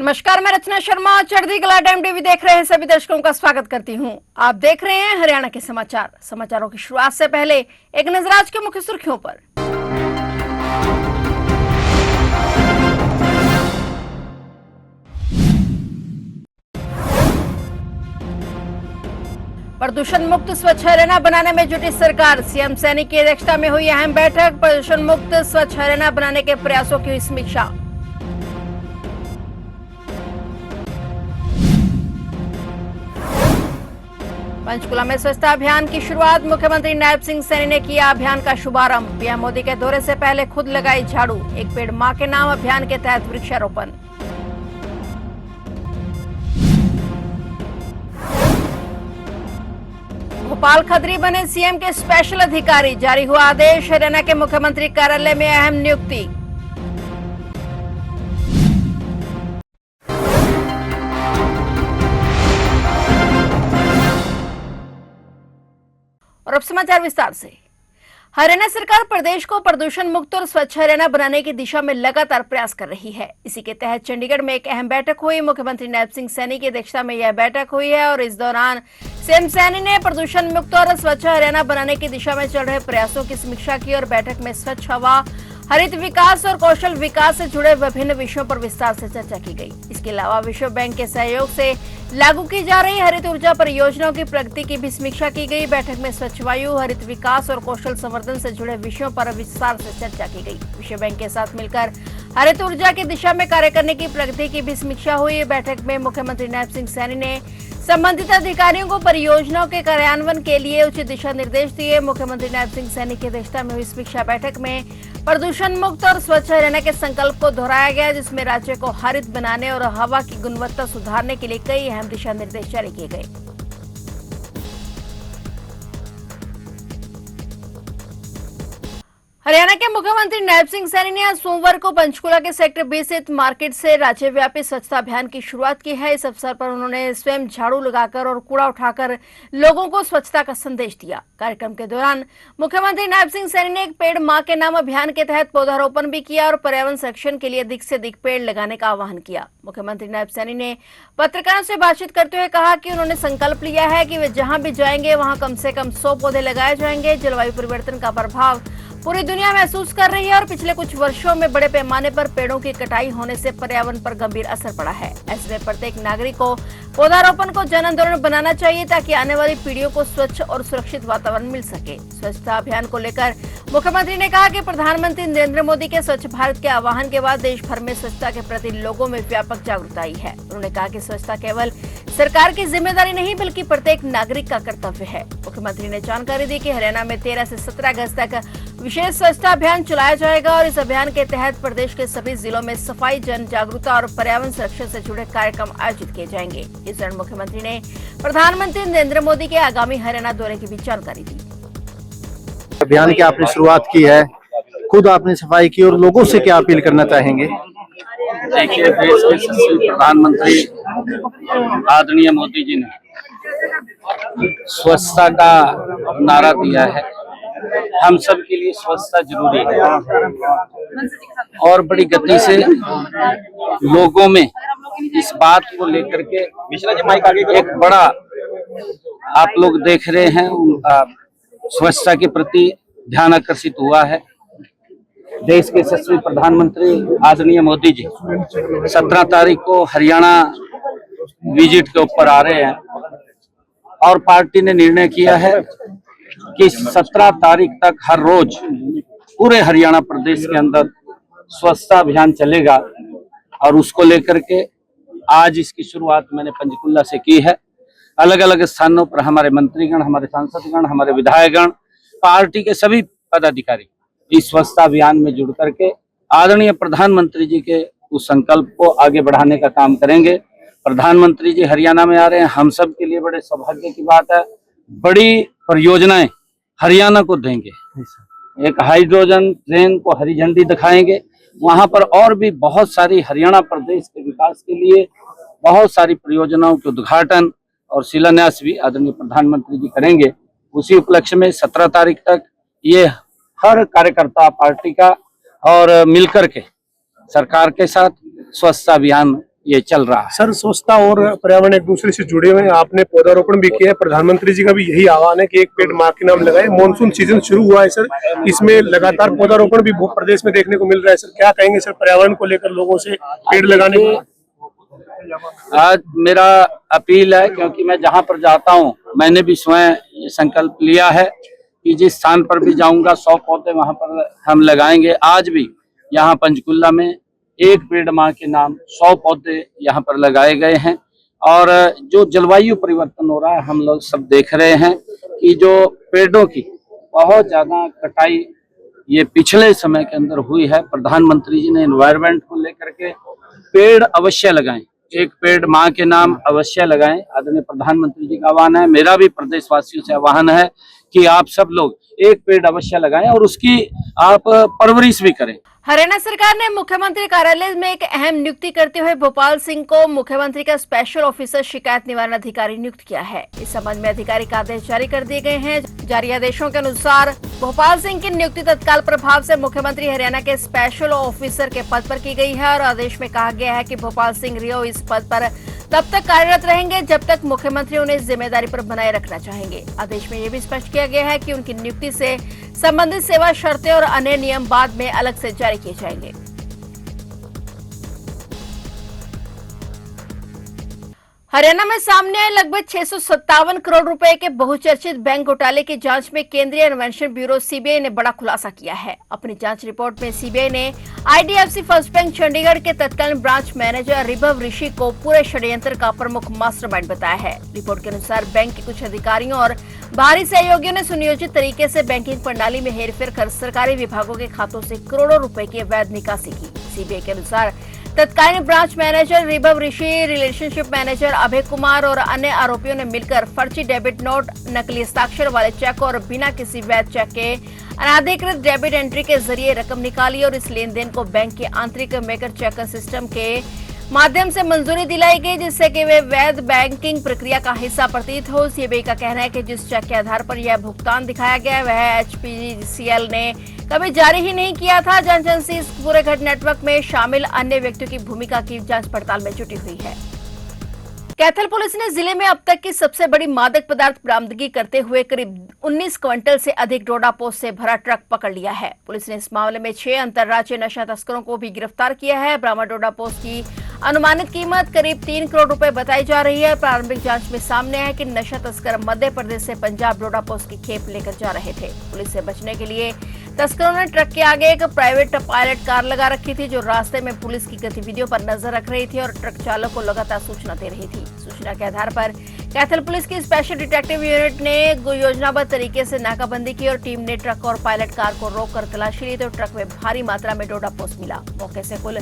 नमस्कार, मैं रचना शर्मा चढ़ती कला टाइम टीवी देख रहे हैं सभी दर्शकों का स्वागत करती हूं। आप देख रहे हैं हरियाणा के समाचार। समाचारों की शुरुआत से पहले एक नजर आज के मुख्य सुर्खियों पर। प्रदूषण मुक्त स्वच्छ हरियाणा बनाने में जुटी सरकार। सीएम सैनी की अध्यक्षता में हुई अहम बैठक। प्रदूषण मुक्त स्वच्छ हरियाणा बनाने के प्रयासों की हुई समीक्षा। पंचकुला में स्वच्छता अभियान की शुरुआत। मुख्यमंत्री नायब सिंह सैनी ने किया अभियान का शुभारंभ। पीएम मोदी के दौरे से पहले खुद लगाई झाड़ू। एक पेड़ मां के नाम अभियान के तहत वृक्षारोपण। भोपाल खत्री बने सीएम के स्पेशल अधिकारी। जारी हुआ आदेश। हरियाणा के मुख्यमंत्री कार्यालय में अहम नियुक्ति। और अब समाचार विस्तार से। हरियाणा सरकार प्रदेश को प्रदूषण मुक्त और स्वच्छ हरियाणा बनाने की दिशा में लगातार प्रयास कर रही है। इसी के तहत चंडीगढ़ में एक अहम बैठक हुई। मुख्यमंत्री नायब सिंह सैनी की अध्यक्षता में यह बैठक हुई है और इस दौरान सीएम सैनी ने प्रदूषण मुक्त और स्वच्छ हरियाणा बनाने की दिशा में चल रहे प्रयासों की समीक्षा की और बैठक में स्वच्छ हवा, हरित विकास और कौशल विकास से जुड़े विभिन्न विषयों पर विस्तार से चर्चा की गई। इसके अलावा विश्व बैंक के सहयोग से लागू की जा रही हरित ऊर्जा परियोजनाओं की प्रगति की भी समीक्षा की गई। बैठक में स्वच्छ वायु, हरित विकास और कौशल संवर्धन से जुड़े विषयों पर विस्तार से चर्चा की गई। विश्व बैंक के साथ मिलकर हरित ऊर्जा की दिशा में कार्य करने की प्रगति की भी समीक्षा हुई। बैठक में मुख्यमंत्री नायब सिंह सैनी ने संबंधित अधिकारियों को परियोजनाओं के कार्यान्वयन के लिए उचित दिशा निर्देश दिए। मुख्यमंत्री नायब सिंह सैनी की अध्यक्षता में हुई समीक्षा बैठक में प्रदूषण मुक्त और स्वच्छ हरियाणा के संकल्प को दोहराया गया, जिसमें राज्य को हरित बनाने और हवा की गुणवत्ता सुधारने के लिए कई अहम दिशा निर्देश जारी किए गए। हरियाणा के मुख्यमंत्री नायब सिंह सैनी ने आज सोमवार को पंचकुला के सेक्टर 20 स्थित मार्केट से राज्यव्यापी स्वच्छता अभियान की शुरुआत की है। इस अवसर पर उन्होंने स्वयं झाड़ू लगाकर और कूड़ा उठाकर लोगों को स्वच्छता का संदेश दिया। कार्यक्रम के दौरान मुख्यमंत्री नायब सिंह सैनी ने एक पेड़ मां के नाम अभियान के तहत पौधारोपण भी किया और पर्यावरण संरक्षण के लिए अधिक से अधिक पेड़ लगाने का आह्वान किया। मुख्यमंत्री नायब सैनी ने पत्रकारों से बातचीत करते हुए कहा कि उन्होंने संकल्प लिया है कि वे जहां भी जाएंगे वहां कम से कम 100 पौधे लगाए जाएंगे। जलवायु परिवर्तन का प्रभाव पूरी दुनिया महसूस कर रही है और पिछले कुछ वर्षों में बड़े पैमाने पर पेड़ों की कटाई होने से पर्यावरण पर गंभीर असर पड़ा है। ऐसे में प्रत्येक नागरिक को पौधारोपण को जन आंदोलन बनाना चाहिए ताकि आने वाली पीढ़ियों को स्वच्छ और सुरक्षित वातावरण मिल सके। स्वच्छता अभियान को लेकर मुख्यमंत्री ने कहा कि प्रधानमंत्री नरेंद्र मोदी के स्वच्छ भारत के आह्वान के बाद देश भर में स्वच्छता के प्रति लोगों में व्यापक जागरूकता आई है। उन्होंने कहा कि स्वच्छता केवल सरकार की जिम्मेदारी नहीं बल्कि प्रत्येक नागरिक का कर्तव्य है। मुख्यमंत्री ने जानकारी दी कि हरियाणा में 13 से 17 अगस्त तक विशेष स्वच्छता अभियान चलाया जाएगा और इस अभियान के तहत प्रदेश के सभी जिलों में सफाई, जन जागरूकता और पर्यावरण संरक्षण से जुड़े कार्यक्रम आयोजित किए जाएंगे। इस दौरान मुख्यमंत्री ने प्रधानमंत्री नरेंद्र मोदी के आगामी हरियाणा दौरे की भी जानकारी दी। अभियान की आपने शुरुआत की है, खुद आपने सफाई की और लोगों से क्या अपील करना चाहेंगे? देखिए, देश के यशस्वी प्रधानमंत्री आदरणीय मोदी जी ने स्वच्छता का नारा दिया है। हम सब के लिए स्वच्छता जरूरी है और बड़ी गति से लोगों में इस बात को लेकर के एक बड़ा आप लोग देख रहे हैं, स्वच्छता के प्रति ध्यान आकर्षित हुआ है। देश के यशस्वी प्रधानमंत्री आदरणीय मोदी जी 17 तारीख को हरियाणा विजिट के ऊपर आ रहे हैं और पार्टी ने निर्णय किया है कि 17 तारीख तक हर रोज पूरे हरियाणा प्रदेश के अंदर स्वच्छता अभियान चलेगा और उसको लेकर के आज इसकी शुरुआत मैंने पंचकुला से की है। अलग अलग स्थानों पर हमारे मंत्रीगण, हमारे सांसदगण, हमारे विधायकगण, पार्टी के सभी पदाधिकारी इस स्वच्छता अभियान में जुड़ करके आदरणीय प्रधानमंत्री जी के उस संकल्प को आगे बढ़ाने का काम करेंगे। प्रधानमंत्री जी हरियाणा में आ रहे हैं, हम सब के लिए बड़े सौभाग्य की बात है। बड़ी परियोजनाएं हरियाणा को देंगे। एक हाइड्रोजन ट्रेन को हरी झंडी दिखाएंगे, वहां पर और भी बहुत सारी हरियाणा प्रदेश के विकास के लिए बहुत सारी परियोजनाओं के उद्घाटन और शिलान्यास भी आदरणीय प्रधानमंत्री जी करेंगे। उसी उपलक्ष्य में 17 तारीख तक ये हर कार्यकर्ता पार्टी का और मिलकर के सरकार के साथ स्वच्छता अभियान ये चल रहा है। सर, स्वच्छता और पर्यावरण एक दूसरे से जुड़े हुए हैं। आपने पौधारोपण भी किया है। प्रधानमंत्री जी का भी यही आह्वान है कि एक पेड़ माँ के नाम लगाए। मॉनसून सीजन शुरू हुआ है सर, इसमें लगातार पौधारोपण भी प्रदेश में देखने को मिल रहा है। सर, क्या कहेंगे सर पर्यावरण को लेकर लोगों से पेड़ लगाने को? आज मेरा अपील है, क्योंकि मैं जहाँ पर जाता हूँ मैंने भी स्वयं ये संकल्प लिया है कि जिस स्थान पर भी जाऊंगा 100 पौधे वहां पर हम लगाएंगे। आज भी यहाँ पंचकुला में एक पेड़ माँ के नाम 100 पौधे यहाँ पर लगाए गए हैं। और जो जलवायु परिवर्तन हो रहा है हम लोग सब देख रहे हैं कि जो पेड़ों की बहुत ज्यादा कटाई ये पिछले समय के अंदर हुई है। प्रधानमंत्री जी ने एनवायरनमेंट को लेकर के पेड़ अवश्य लगाएं, एक पेड़ माँ के नाम अवश्य लगाएं। आदरणीय प्रधानमंत्री जी का आह्वान है। मेरा भी प्रदेशवासियों से आह्वान है कि आप सब लोग एक पेड़ अवश्य लगाएं और उसकी आप परवरिश भी करें। हरियाणा सरकार ने मुख्यमंत्री कार्यालय में एक अहम नियुक्ति करते हुए भोपाल सिंह को मुख्यमंत्री का स्पेशल ऑफिसर शिकायत निवारण अधिकारी नियुक्त किया है। इस संबंध में आधिकारिक आदेश जारी कर दिए गए हैं। जारी आदेशों के अनुसार भोपाल सिंह की नियुक्ति तत्काल प्रभाव से मुख्यमंत्री हरियाणा के स्पेशल ऑफिसर के पद पर की गई है और आदेश में कहा गया है कि भोपाल सिंह रियो इस पद पर तब तक कार्यरत रहेंगे जब तक मुख्यमंत्री उन्हें इस जिम्मेदारी पर बनाए रखना चाहेंगे। आदेश में यह भी स्पष्ट किया गया है कि उनकी नियुक्ति से संबंधित सेवा शर्तें और अन्य नियम बाद में अलग से जारी किए जाएंगे। हरियाणा में सामने आए लगभग 657 करोड़ रुपए के बहुचर्चित बैंक घोटाले की जांच में केंद्रीय अन्वेषण ब्यूरो सीबीआई ने बड़ा खुलासा किया है। अपनी जांच रिपोर्ट में सीबीआई ने आईडीएफसी फर्स्ट बैंक चंडीगढ़ के तत्कालीन ब्रांच मैनेजर रिभव ऋषि को पूरे षड्यंत्र का प्रमुख मास्टरमाइंड बताया है। रिपोर्ट के अनुसार बैंक के कुछ अधिकारियों और बाहरी सहयोगियों ने सुनियोजित तरीके से बैंकिंग प्रणाली में हेरफेर कर सरकारी विभागों के खातों से करोड़ों रुपए की अवैध निकासी की। सीबीआई के अनुसार तत्कालीन ब्रांच मैनेजर रिभव ऋषि, रिलेशनशिप मैनेजर अभय कुमार और अन्य आरोपियों ने मिलकर फर्जी डेबिट नोट, नकली हस्ताक्षर वाले चेक और बिना किसी वैध चेक के अनाधिकृत डेबिट एंट्री के जरिए रकम निकाली और इस लेन देन को बैंक के आंतरिक मेकर चेकर सिस्टम के माध्यम से मंजूरी दिलाई गई, जिससे कि वे वैध बैंकिंग प्रक्रिया का हिस्सा प्रतीत हो। सीबीआई का कहना है कि जिस चेक के आधार पर यह भुगतान दिखाया गया वह एचपीसीएल ने कभी जारी ही नहीं किया था। जांच एजेंसी इस पूरे घट नेटवर्क में शामिल अन्य व्यक्तियों की भूमिका की जांच पड़ताल में जुटी हुई है। कैथल पुलिस ने जिले में अब तक की सबसे बड़ी मादक पदार्थ बरामदगी करते हुए करीब 19 क्विंटल से अधिक डोडा पोस्त से भरा ट्रक पकड़ लिया है। पुलिस ने इस मामले में 6 अंतर्राज्यीय नशा तस्करों को भी गिरफ्तार किया है। बरामद डोडा पोस्त की अनुमानित कीमत करीब 3 करोड़ रुपए बताई जा रही है। प्रारंभिक जांच में सामने है कि नशा तस्कर मध्य प्रदेश से पंजाब डोडा पोस्त की खेप लेकर जा रहे थे। पुलिस से बचने के लिए तस्करों ने ट्रक के आगे एक प्राइवेट पायलट कार लगा रखी थी, जो रास्ते में पुलिस की गतिविधियों पर नजर रख रही थी और ट्रक चालक को लगातार सूचना दे रही थी। सूचना के आधार पर कैथल पुलिस की स्पेशल डिटेक्टिव यूनिट ने योजनाबद्ध तरीके से नाकाबंदी की और टीम ने ट्रक और पायलट कार को रोककर तलाशी ली तो ट्रक में भारी मात्रा में डोडा पोस्त मिला। मौके से कुल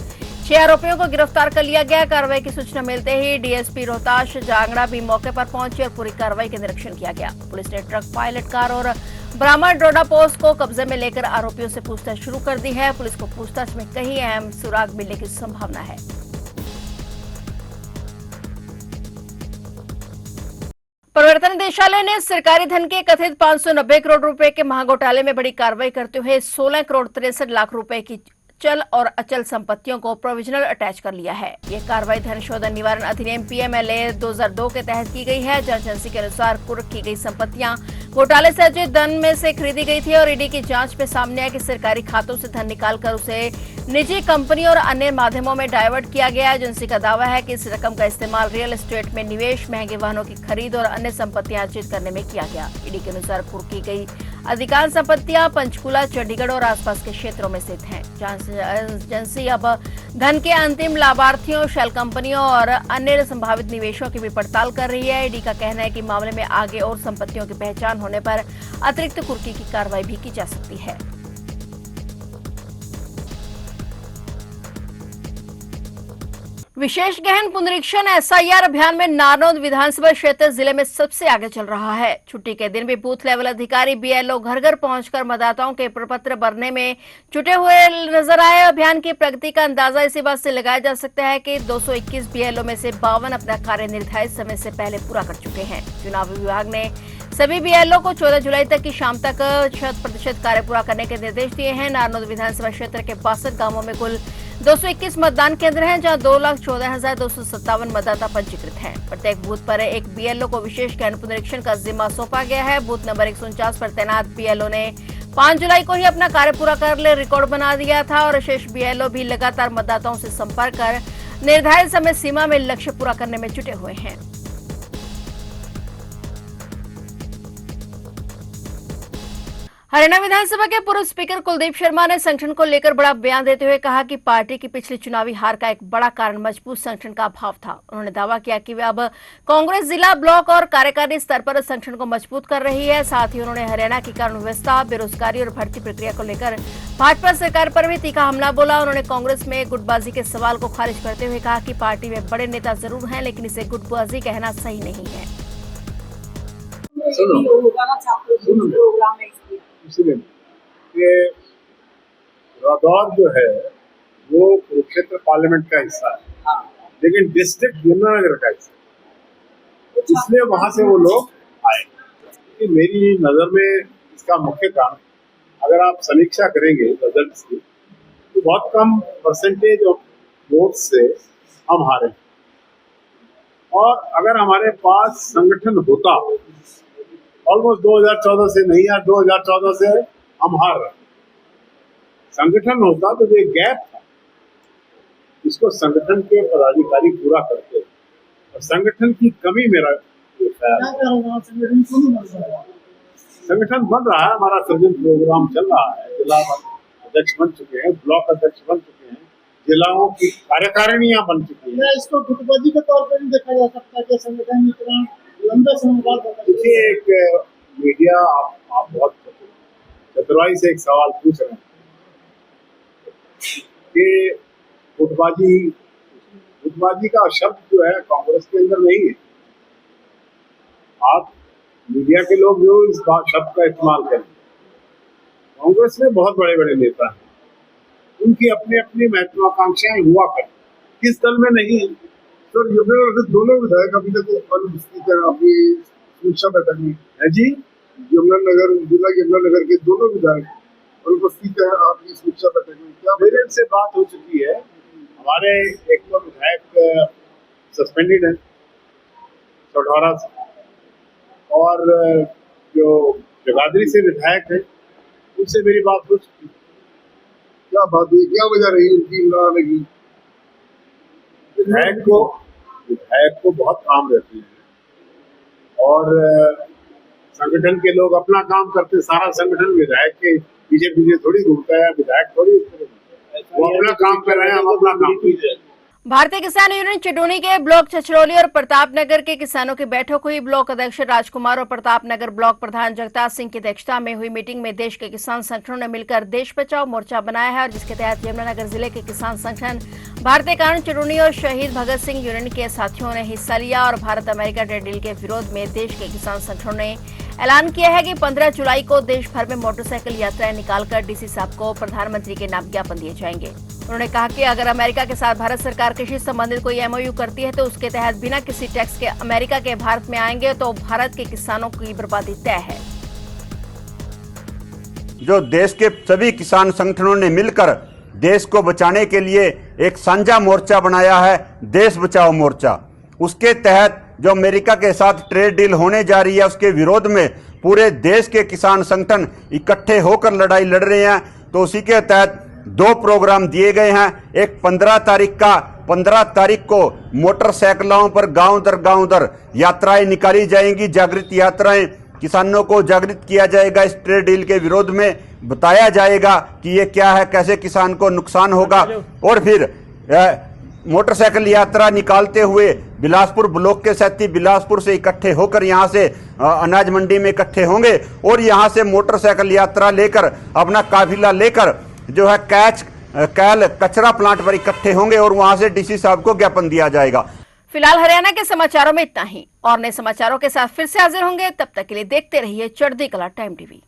6 आरोपियों को गिरफ्तार कर लिया गया। कार्रवाई की सूचना मिलते ही डीएसपी रोहताश जांगड़ा भी मौके पर पहुंचे और पूरी कार्रवाई का निरीक्षण किया गया। पुलिस ने ट्रक, पायलट कार और बरामद डोडा पोस्त को कब्जे में लेकर आरोपियों से पूछताछ शुरू कर दी है। पुलिस को पूछताछ में कई अहम सुराग मिलने की संभावना है। प्रवर्तन निदेशालय ने सरकारी धन के कथित 590 करोड़ रुपए के महाघोटाले में बड़ी कार्रवाई करते हुए 16 करोड़ 63 लाख रुपए की चल और अचल संपत्तियों को प्रोविजनल अटैच कर लिया है। ये कार्रवाई धन शोधन निवारण अधिनियम पीएमएलए 2002 के तहत की गई है। जांच एजेंसी के अनुसार कुर्क की गई संपत्तियां घोटाले से अर्जित धन में से खरीदी गई थी और ईडी की जांच में सामने आया कि सरकारी खातों से धन निकालकर उसे निजी कंपनियों और अन्य माध्यमों में डायवर्ट किया गया। एजेंसी का दावा है कि इस रकम का इस्तेमाल रियल एस्टेट में निवेश, महंगे वाहनों की खरीद और अन्य संपत्तियां अर्जित करने में किया गया। ईडी के अनुसार कुर्क की गई अधिकांश संपत्तियां पंचकुला, चंडीगढ़ और आसपास के क्षेत्रों में स्थित हैं। जांच एजेंसी अब धन के अंतिम लाभार्थियों, शेल कंपनियों और अन्य संभावित निवेशों की भी पड़ताल कर रही है। ईडी का कहना है कि मामले में आगे और संपत्तियों की पहचान होने पर अतिरिक्त कुर्की की कार्रवाई भी की जा सकती है। विशेष गहन पुनरीक्षण एसआईआर अभियान में नारनौल विधानसभा क्षेत्र जिले में सबसे आगे चल रहा है। छुट्टी के दिन भी बूथ लेवल अधिकारी बीएलओ घर घर पहुंचकर मतदाताओं के प्रपत्र भरने में जुटे हुए नजर आए। अभियान की प्रगति का अंदाजा इसी बात से लगाया जा सकता है कि 221 बीएलओ में से 52 अपना कार्य निर्धारित समय से पहले पूरा कर चुके हैं। चुनाव विभाग ने सभी बीएलओ को 14 जुलाई तक की शाम तक 100% कार्य पूरा करने के निर्देश दिए हैं। नारनौल विधानसभा क्षेत्र के 62 गांवों में कुल 221 मतदान केंद्र हैं जहां 2,14,257 मतदाता पंजीकृत हैं। प्रत्येक बूथ पर एक बीएलओ को विशेष गहन पुनरीक्षण का जिम्मा सौंपा गया है। बूथ नंबर 149 पर तैनात बीएलओ ने 5 जुलाई को ही अपना कार्य पूरा कर ले रिकॉर्ड बना दिया था और शेष बीएलओ भी लगातार मतदाताओं से संपर्क कर निर्धारित समय सीमा में लक्ष्य पूरा करने में जुटे हुए हैं। हरियाणा विधानसभा के पूर्व स्पीकर कुलदीप शर्मा ने संगठन को लेकर बड़ा बयान देते हुए कहा कि पार्टी की पिछली चुनावी हार का एक बड़ा कारण मजबूत संगठन का अभाव था। उन्होंने दावा किया कि वे अब कांग्रेस जिला, ब्लॉक और कार्यकारिणी स्तर पर संगठन को मजबूत कर रही है। साथ ही उन्होंने हरियाणा की कानून व्यवस्था, बेरोजगारी और भर्ती प्रक्रिया को लेकर भाजपा सरकार पर भी तीखा हमला बोला। उन्होंने कांग्रेस में गुटबाजी के सवाल को खारिज करते हुए कहा कि पार्टी में बड़े नेता जरूर हैं, लेकिन इसे गुटबाजी कहना सही नहीं है। ये रदौर जो है वो कुरुक्षेत्र पार्लियामेंट का हिस्सा है, लेकिन डिस्ट्रिक्ट यमुनानगर का हिस्सा है, इसलिए वहां से वो लोग आए। कि मेरी नजर में इसका मुख्य कारण, अगर आप समीक्षा करेंगे रिजल्ट्स की, तो बहुत कम परसेंटेज ऑफ वोट से हम हारे। और अगर हमारे पास संगठन होता, ऑलमोस्ट 2014 से नहीं यार, 2014 से हम हार रहे, संगठन होता तो ये गैप था, इसको संगठन के पदाधिकारी पूरा करते और संगठन की कमी मेरा ख्याल है। संगठन बन रहा है, हमारा सृजन प्रोग्राम चल रहा है, जिला अध्यक्ष बन चुके हैं, ब्लॉक अध्यक्ष बन चुके हैं, जिलाओं की कार्यकारिणियां बन चुकी हैं। इसको गुटबाजी के तौर पर नहीं देखा जा सकता कि संगठन इतना लंबे समय बाद। देखिए, एक मीडिया आप बहुत चतुराई से एक सवाल पूछ रहे हैं कि गुटबाजी का शब्द जो है कांग्रेस के अंदर नहीं है। आप मीडिया के लोग जो इस शब्द का इस्तेमाल करें, कांग्रेस में बहुत बड़े बड़े नेता हैं, उनकी अपनी अपनी महत्वाकांक्षाएं हुआ करती, किस दल में नहीं। तो दोनों विधायक अभी तक अनुपस्थित है अपनी समीक्षा बैठक में है जी। यमुनानगर जिला यमुनानगर के दोनों विधायक अनुपस्थित है आपकी समीक्षा बैठक में। क्या मेरे से बात हो चुकी है? हमारे एक तो विधायक सस्पेंडेड है सौठौरा से, और जो जगाधरी से विधायक है उनसे मेरी बात हो चुकी है। क्या बात हुई, क्या वजह रही उनकी आने की? विधायक को बहुत काम रहते हैं और संगठन के लोग अपना काम करते, सारा संगठन विधायक के पीछे थोड़ी घूमता है, विधायक थोड़ी वो अपना काम कर रहे हैं, हम अपना काम कर रहे हैं। भारतीय किसान यूनियन चिटोनी के ब्लॉक छछरौली और प्रतापनगर के किसानों की बैठक हुई। ब्लॉक अध्यक्ष राजकुमार और प्रतापनगर ब्लॉक प्रधान जगतार सिंह की अध्यक्षता में हुई मीटिंग में देश के किसान संगठनों ने मिलकर देश बचाओ मोर्चा बनाया है और जिसके तहत यमुनानगर जिले के किसान संगठन भारतीय किसान चिटोनी और शहीद भगत सिंह यूनियन के साथियों ने हिस्सा लिया और भारत अमेरिका ट्रेड डील के विरोध में देश के किसान संगठनों ने ऐलान किया है कि 15 जुलाई को देश भर में मोटरसाइकिल यात्राएं निकालकर डीसी साहब को प्रधानमंत्री के नाम ज्ञापन दिए जाएंगे। उन्होंने कहा कि अगर अमेरिका के साथ भारत सरकार कृषि संबंधित कोई एमओयू करती है तो उसके तहत बिना किसी टैक्स के अमेरिका के भारत में आएंगे तो भारत के किसानों की बर्बादी तय है। जो देश के सभी किसान संगठनों ने मिलकर देश को बचाने के लिए एक साझा मोर्चा बनाया है, देश बचाओ मोर्चा। उसके तहत जो अमेरिका के साथ ट्रेड डील होने जा रही है उसके विरोध में पूरे देश के किसान संगठन इकट्ठे होकर लड़ाई लड़ रहे हैं। तो उसी के तहत 2 प्रोग्राम दिए गए हैं। एक 15 तारीख को मोटरसाइकिलों पर गांव दर यात्राएं निकाली जाएंगी, जागृति यात्राएं, किसानों को जागृत किया जाएगा, इस ट्रेड डील के विरोध में बताया जाएगा कि ये क्या है, कैसे किसान को नुकसान होगा। और फिर मोटरसाइकिल यात्रा निकालते हुए बिलासपुर ब्लॉक के साथी बिलासपुर से इकट्ठे होकर यहां से अनाज मंडी में इकट्ठे होंगे और यहां से मोटरसाइकिल यात्रा लेकर अपना काफिला लेकर जो है कैल कचरा प्लांट पर इकट्ठे होंगे और वहां से डीसी साहब को ज्ञापन दिया जाएगा। फिलहाल हरियाणा के समाचारों में इतना ही और नए समाचारों के साथ फिर से हाजिर होंगे। तब तक के लिए देखते रहिए चढ़ती कला टाइम टीवी।